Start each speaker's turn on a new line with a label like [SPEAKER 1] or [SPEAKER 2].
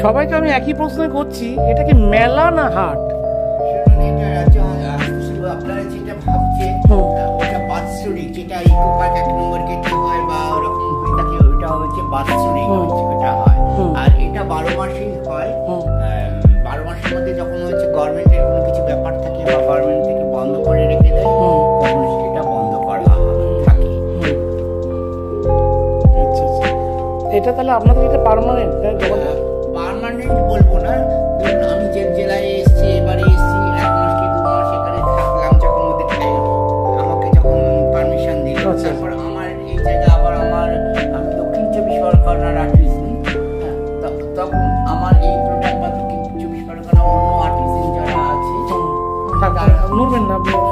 [SPEAKER 1] সবাইকে আমি একই প্রশ্ন করছি, এটা কি মেলা না হাট?
[SPEAKER 2] আপনারা যেটা ভাবছেন ওটা বাৎসরিক, যেটা ইকো পার্ক 1 নম্বর গেটে হয় বা ওরকম হয়ে থাকে, ওটা হচ্ছে বাৎসরিক ওটা হয়। আর এটা 12 মাসেই হয়। 12 মাসের মধ্যে যখন হচ্ছে গভর্নমেন্টের কোনো কিছু ব্যাপার থাকে বা গভর্নমেন্ট থেকে বন্ধ করে রেখে দেয়, তখন সেটা বন্ধ করা থাকে।
[SPEAKER 1] এটা তাহলে আপনাদের এটা পার্মানেন্ট?
[SPEAKER 2] পার্মানেন্ট বলবো না, ধরুন আমি যে জেলায় এসেছি, এবারে এসেছি 1 মাস কি 2 মাস এখানে থাকলাম, যখন ওদের আমাকে যখন পারমিশন দিল, তারপর আমার এই জায়গা আবার আমি দক্ষিণ 24 পরগনার আর্টিস্ট, তখন আমার এই প্রোডাক্ট বা দক্ষিণ 24 পরগনা অন্য আর্টিস্ট যারা আছে
[SPEAKER 1] নড়বেন না আপনি।